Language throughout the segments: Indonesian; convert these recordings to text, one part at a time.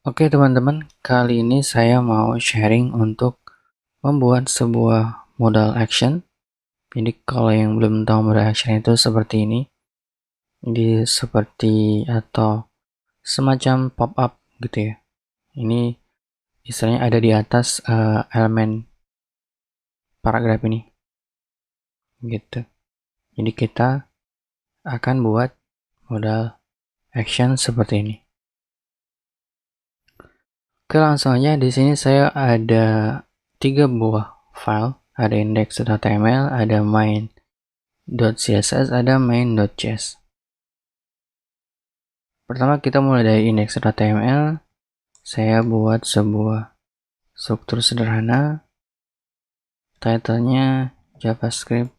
Oke teman-teman, kali ini saya mau sharing untuk membuat sebuah modal action. Jadi kalau yang belum tahu modal action itu seperti ini. Jadi seperti atau semacam pop-up gitu ya. Ini istilahnya ada di atas elemen paragraf ini. Gitu. Jadi kita akan buat modal action seperti ini. Oke, langsung aja di sini saya ada 3 buah file, ada index.html, ada main.css, ada main.js. Pertama kita mulai dari index.html. Saya buat sebuah struktur sederhana, titlenya JavaScript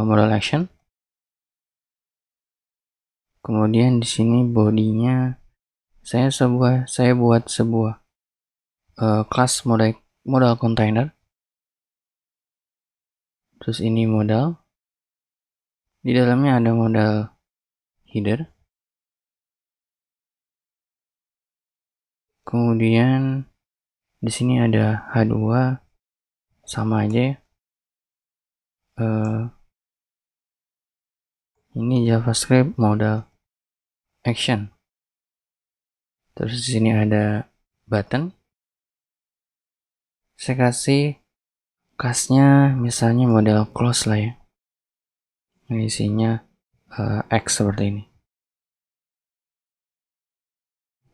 modal action. Kemudian di sini bodinya saya buat sebuah kelas modal container. Terus ini modal. Di dalamnya ada modal header. Kemudian di sini ada H2, sama aja ya. Ini JavaScript modal action. Terus di sini ada button. Saya kasih class-nya misalnya model close lah ya. Ini isinya X seperti ini.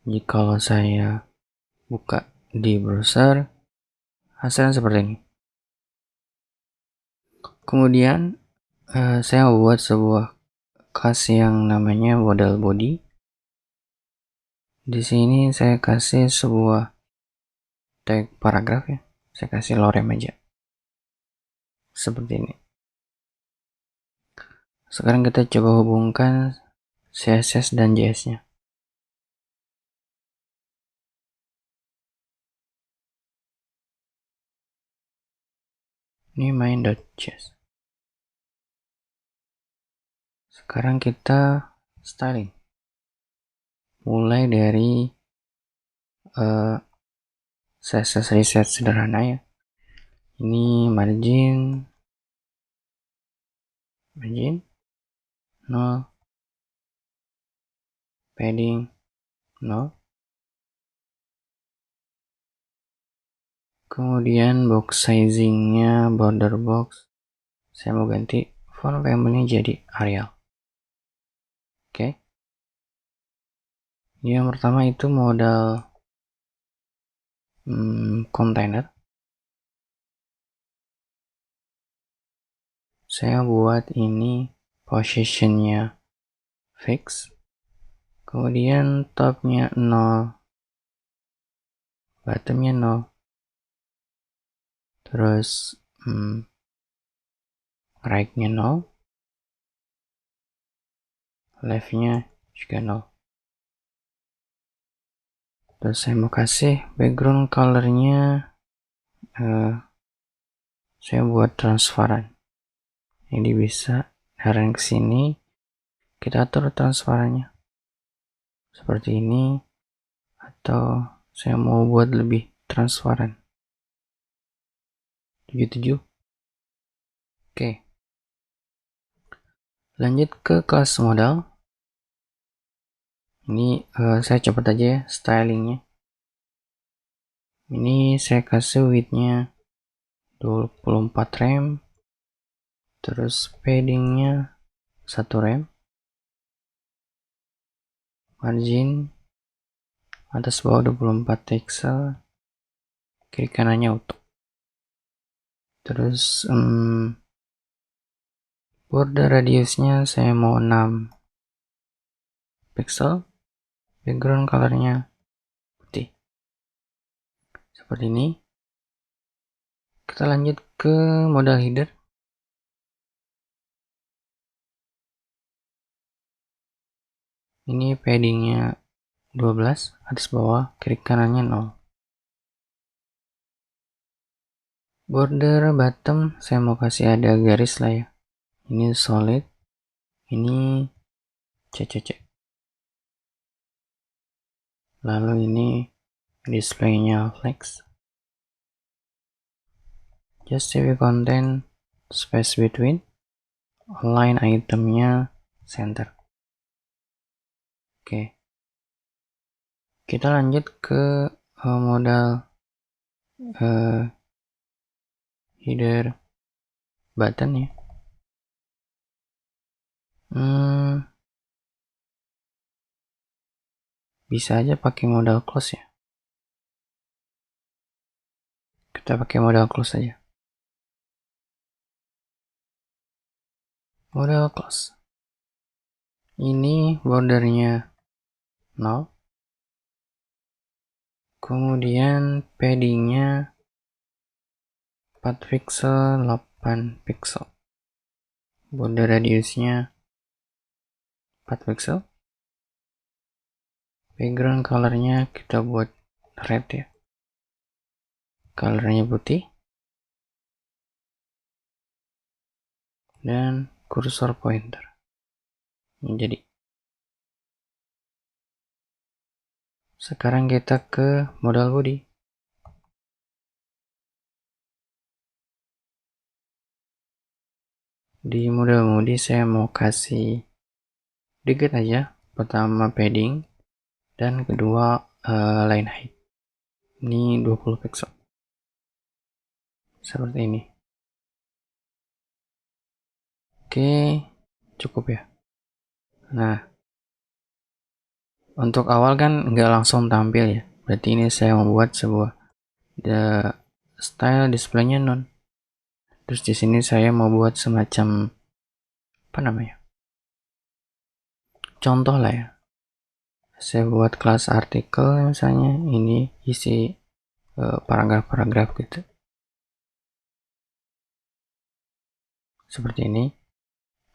Jadi kalau saya buka di browser, hasilnya seperti ini. Kemudian saya buat sebuah class yang namanya modal body. Di sini saya kasih sebuah tag paragraf ya. Saya kasih lorem aja. Seperti ini. Sekarang kita coba hubungkan CSS dan JS-nya. Ini main.js. Sekarang kita styling. Mulai dari CSS reset sederhana ya. Ini margin 0, padding 0. Kemudian box sizingnya border box, saya mau ganti font family jadi Arial. Oke. Yang pertama itu modal container. Saya buat ini positionnya fix. Kemudian topnya 0, bottomnya 0. Terus right-nya 0, left-nya juga 0. Terus saya mau kasih background color-nya saya buat transparan. Ini bisa dari ke sini kita atur transparannya seperti ini, atau saya mau buat lebih transparan 77. Oke. Lanjut ke kelas modal. Ini saya cepet aja ya stylingnya. Ini saya kasih width-nya 24 rem. Terus paddingnya 1 rem. Margin atas bawah 24 pixel. Kiri kanannya auto. Terus border radiusnya saya mau 6 pixel. Background colornya putih. Seperti ini. Kita lanjut ke modal header. Ini paddingnya 12, atas bawah, kiri kanannya 0. Border bottom saya mau kasih ada garis lah ya. Ini solid, ini CCC. Lalu ini displaynya flex. Just CV content, space between, align itemnya center. Oke, kita lanjut ke modal header button ya. Bisa aja pakai modal close ya. Kita pakai modal close aja. Modal close. Ini bordernya 0. Kemudian paddingnya 4 pixel, 8 pixel. Border radiusnya 4 pixel. Background colornya kita buat red ya. Colornya putih. Dan cursor pointer. Jadi sekarang kita ke modal body. Di modal body saya mau kasih dikit aja. Pertama padding dan kedua line height. Ini 20 pixel. Seperti ini. Oke, cukup ya. Nah, untuk awal kan nggak langsung tampil ya. Berarti ini saya membuat sebuah style displaynya none. Terus di sini saya mau buat semacam apa namanya? Contoh lah ya. Saya buat kelas artikel misalnya, ini isi paragraf-paragraf gitu. Seperti ini.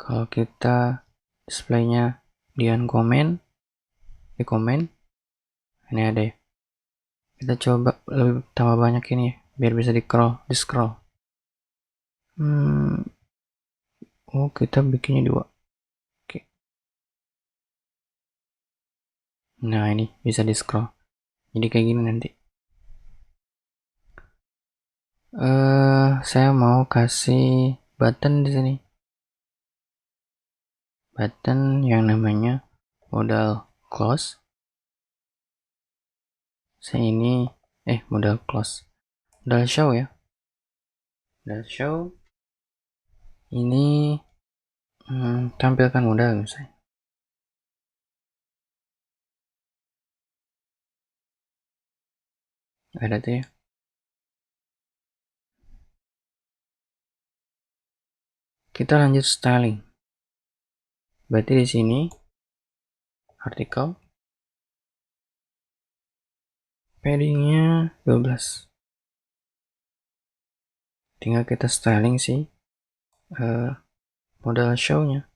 Kalau kita displaynya di comment, ini ada ya. Kita coba lebih tambah banyak ini ya, biar bisa di scroll. Oh, kita bikinnya 2. Oke. Nah, ini bisa di scroll. Jadi kayak gini nanti. Saya mau kasih button di sini. Button yang namanya modal close. Saya ini modal close. Modal show ya. Modal show. Ini tampilkan modal misalnya. Ada tuh ya. Kita lanjut styling. Berarti di sini artikel paddingnya 12. Tinggal kita styling sih modal show-nya.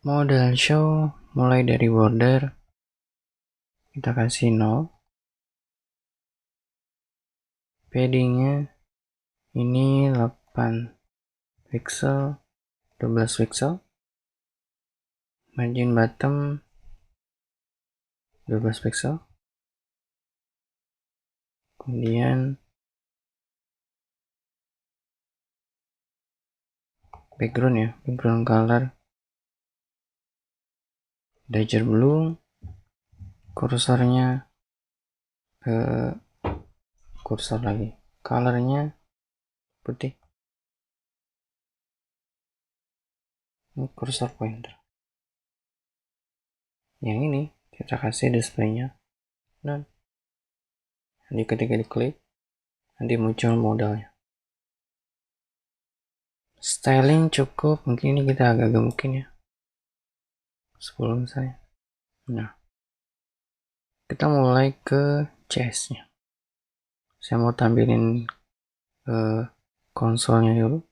Modal show mulai dari border kita kasih 0. Paddingnya ini 8 pixel, 12 pixel. Margin bottom 12 pixel. Kemudian background ya, background color Dagger blue. Kursornya kursor lagi, colornya putih. Ini cursor pointer. Yang ini kita kasih displaynya none. Nanti ketika diklik nanti muncul modalnya. Styling cukup, mungkin ini kita agak gemukin ya, 10 misalnya. Nah, kita mulai ke CS-nya. Saya mau tampilin konsolnya dulu.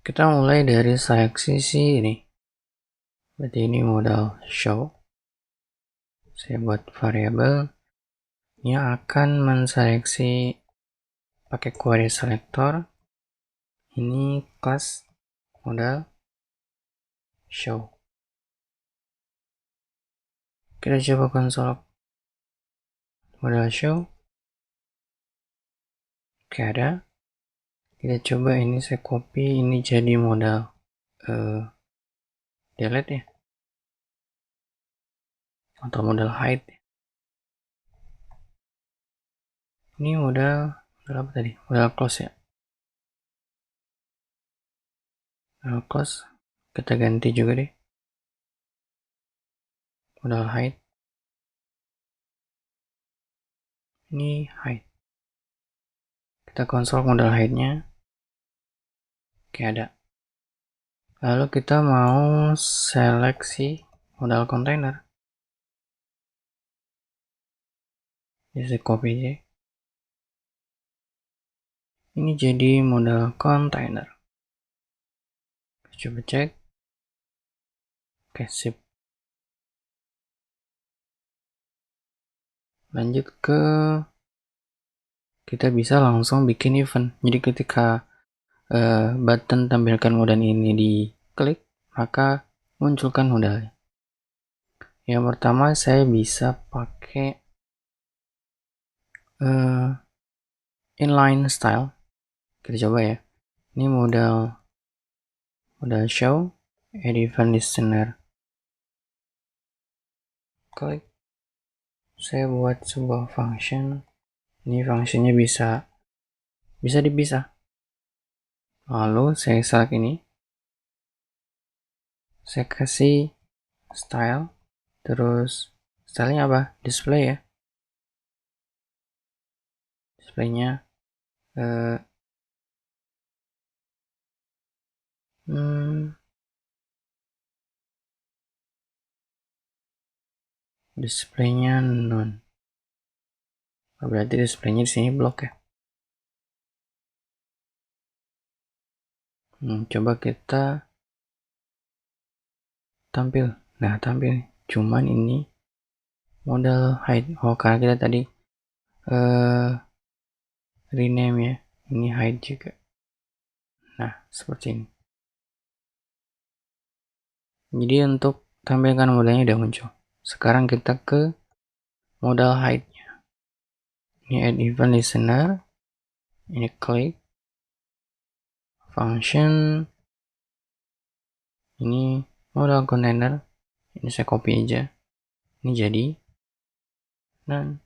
Kita mulai dari seleksi sih ini. Berarti ini modal show. Saya buat variabel yang akan menseleksi pakai query selector Ini kelas modal show. Kita coba konsol modal show. Oke, ada. Kita coba ini, saya copy ini jadi modal delete ya, atau modal hide. Ini modal apa tadi? Modal close ya. Modal close kita ganti juga deh. Modal hide. Ini hide. Kita konsol modal hide-nya. Oke, ada. Lalu kita mau seleksi modal kontainer. Bisa copy aja. Ini jadi modal kontainer. Coba cek. Oke, sip. Lanjut ke, kita bisa langsung bikin event. Jadi ketika button tampilkan modal ini diklik, maka munculkan modalnya. Yang pertama saya bisa pakai inline style. Kita coba ya. Ini modal show, add event listener. Klik. Saya buat sebuah function. Ini functionnya bisa dipisah. Lalu saya select ini. Saya kasih style. Terus stylenya apa? Display ya. Displaynya displaynya none. Berarti displaynya di sini blok ya. Coba kita tampil. Nah, tampil. Cuman ini modal hide. Oh, karena kita tadi rename ya. Ini hide juga. Nah, seperti ini. Jadi untuk tampilkan modalnya udah muncul. Sekarang kita ke modal hide-nya. Ini add event listener. Ini klik. Function. Ini modal container. Ini saya copy aja. Ini jadi. Dan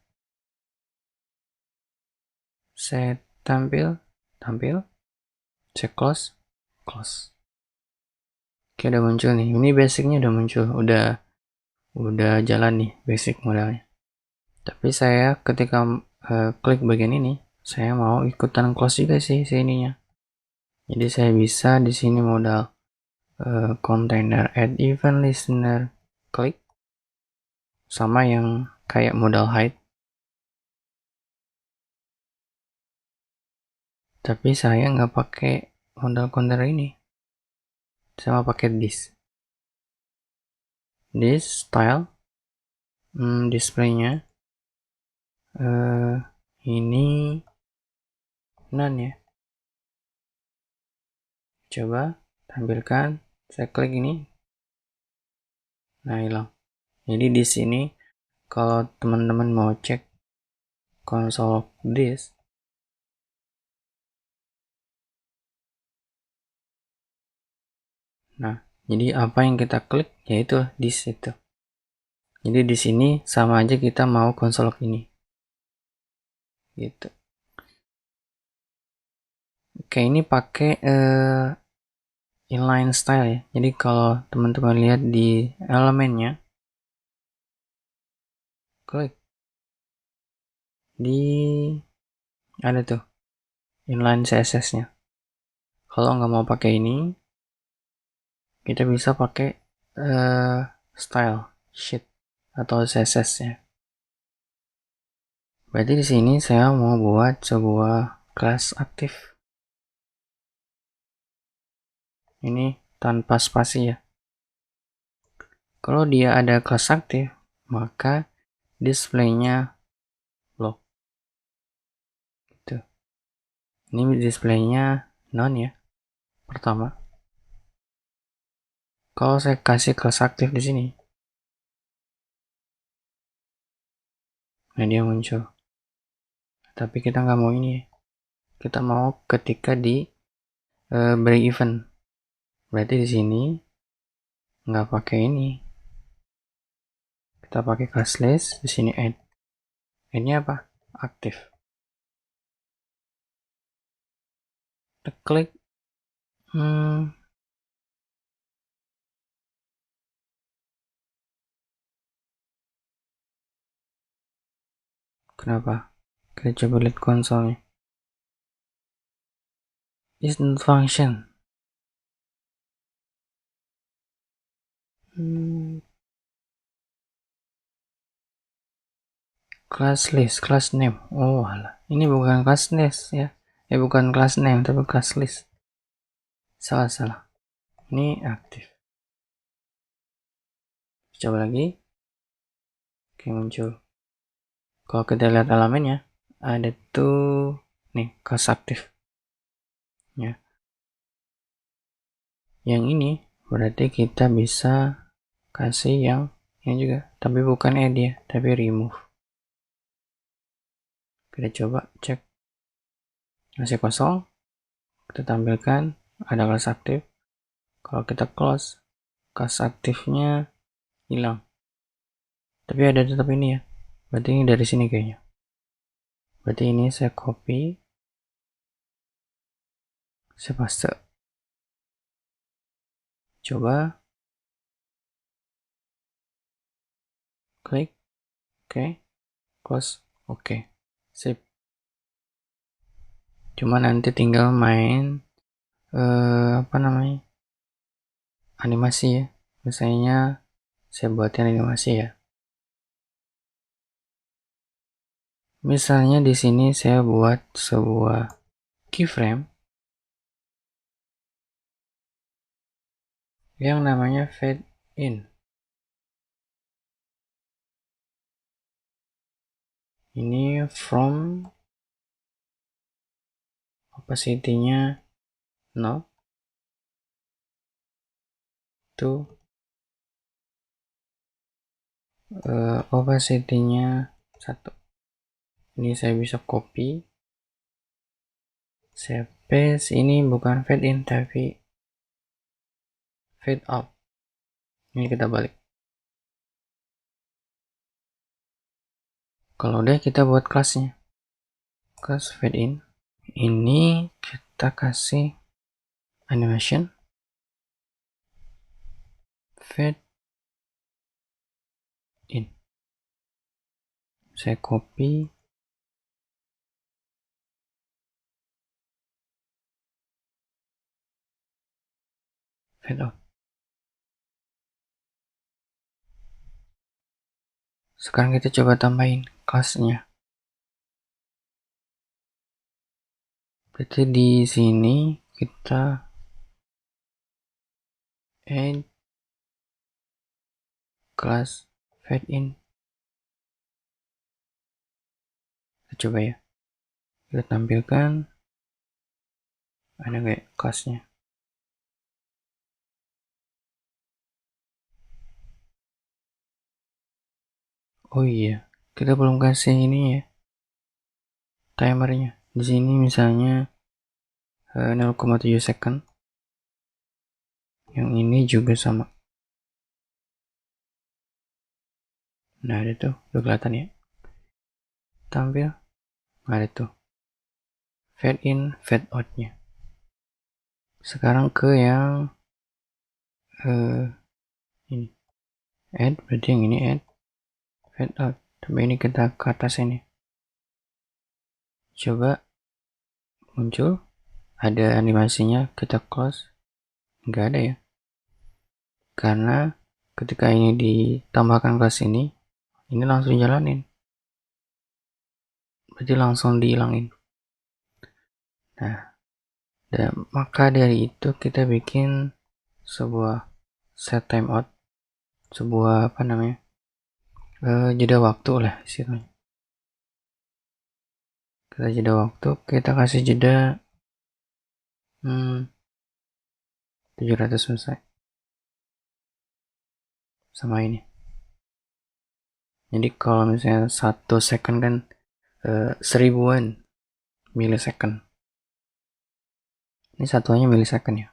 saya tampil. Saya close. Oke, udah muncul nih. Ini basicnya udah muncul. Udah jalan nih basic modalnya. Tapi saya ketika klik bagian ini, saya mau ikutan close juga sih ininya. Jadi saya bisa di sini modal container add event listener, klik sama yang kayak modal hide. Tapi saya nggak pakai modal container ini. Saya mau pakai this style. Displaynya ini none ya. Coba tampilkan, saya klik ini. Nah, hilang. Jadi di sini kalau teman-teman mau cek konsol this, nah, jadi apa yang kita klik yaitu this itu. Jadi di sini sama aja kita mau konsol ini. Gitu. Oke, ini pakai inline style ya. Jadi kalau teman-teman lihat di elemennya, klik di ada tuh inline CSS-nya. Kalau nggak mau pakai ini, kita bisa pakai style sheet atau CSS-nya. Berarti di sini saya mau buat sebuah kelas aktif. Ini tanpa spasi ya. Kalau dia ada kelas aktif, maka displaynya block. Gitu. Ini displaynya none ya. pertama, kalau saya kasih kelas aktif di sini, nah dia muncul. Tapi kita nggak mau ini ya. Kita mau ketika di break even. Berarti di sini nggak pakai ini. Kita pakai class list, di sini add. Ini apa? Aktif. Kita klik. Kenapa? Kita coba lihat konsolnya. Is not function. Class list, class name. Oh alah. Ini bukan class list ya. Bukan class name tapi class list. Salah. Ini aktif. Coba lagi. Oke, muncul. Kalau kita lihat elemennya, ada tuh nih class aktif. Ya. Yang ini berarti kita bisa kasih yang ini juga, tapi bukan add ya, tapi remove. Kita coba cek. Masih kosong. Kita tampilkan ada kelas aktif. Kalau kita close, kelas aktifnya hilang. Tapi ada tetap ini ya. Berarti ini dari sini kayaknya. Berarti ini saya copy. Saya paste. Coba. Klik. Oke. Close. Oke. Sip. Cuma nanti tinggal main apa namanya? Animasi ya. Misalnya saya buatin animasi ya. Misalnya di sini saya buat sebuah keyframe yang namanya fade in. Ini from opacity-nya 0 to opacity-nya 1. Ini saya bisa copy, saya paste. Ini bukan fade in tapi fade out. Ini kita balik. Kalau udah, kita buat kelasnya. Kelas fade in. Ini kita kasih animation fade in. Saya copy, fade out. Sekarang kita coba tambahin kelasnya. Berarti di sini kita add class fade in. Kita coba ya. Kita tampilkan ada nggak kelasnya. Oh iya, kita belum kasih ini ya, timernya. Di sini misalnya 0,7 second. Yang ini juga sama. Nah, ada tuh, udah kelihatan ya. Tampil, ada tuh. Fade in, fade out-nya. Sekarang ke yang ini. Add, berarti yang ini add, fade out. Tapi ini kita ke atas ini. Coba muncul, ada animasinya, kita close. Nggak ada ya. Karena ketika ini ditambahkan kelas ini langsung jalanin. Berarti langsung dihilangin. Nah, maka dari itu kita bikin sebuah set timeout, sebuah apa namanya, jeda waktu lah istilahnya. Kita jeda waktu, kita kasih jeda 700 selesai. Sama ini. Jadi kalau misalnya 1 second kan 1000-an millisecond. Ini satuannya millisecond ya.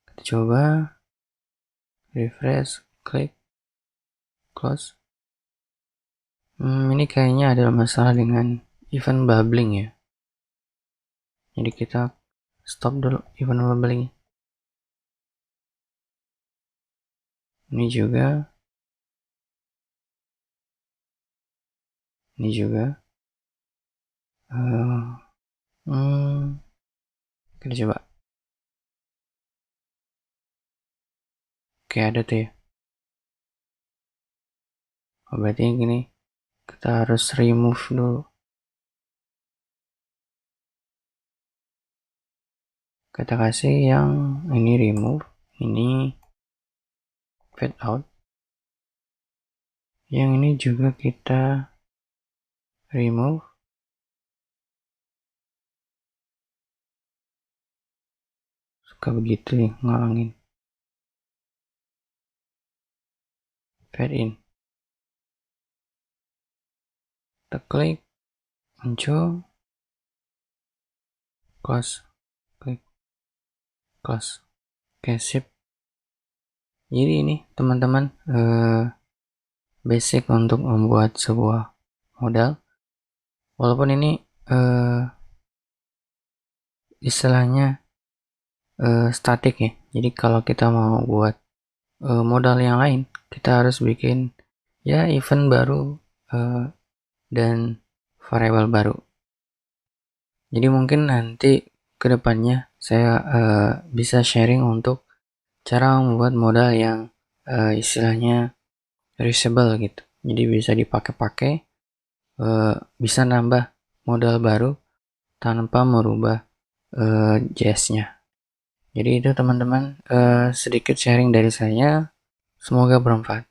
Kita coba refresh, klik, close. Ini kayaknya ada masalah dengan event bubbling ya. Jadi kita stop dulu event bubbling. Ini juga. Kita coba. Oke, ada tuh ya. Berarti gini, kita harus remove dulu. Kita kasih yang ini remove, ini fade out. Yang ini juga kita remove. Suka begitu ya, ngalangin. Fade in. Kita klik, muncul, close, klik, close. Oke, sip. Jadi ini teman-teman basic untuk membuat sebuah modal. Walaupun ini istilahnya statik ya. Jadi kalau kita mau buat modal yang lain, kita harus bikin ya event baru dan variabel baru. Jadi mungkin nanti kedepannya saya bisa sharing untuk cara membuat modal yang istilahnya reusable gitu. Jadi bisa dipakai-pakai, bisa nambah modal baru tanpa merubah JS-nya. Jadi itu teman-teman sedikit sharing dari saya. Semoga bermanfaat.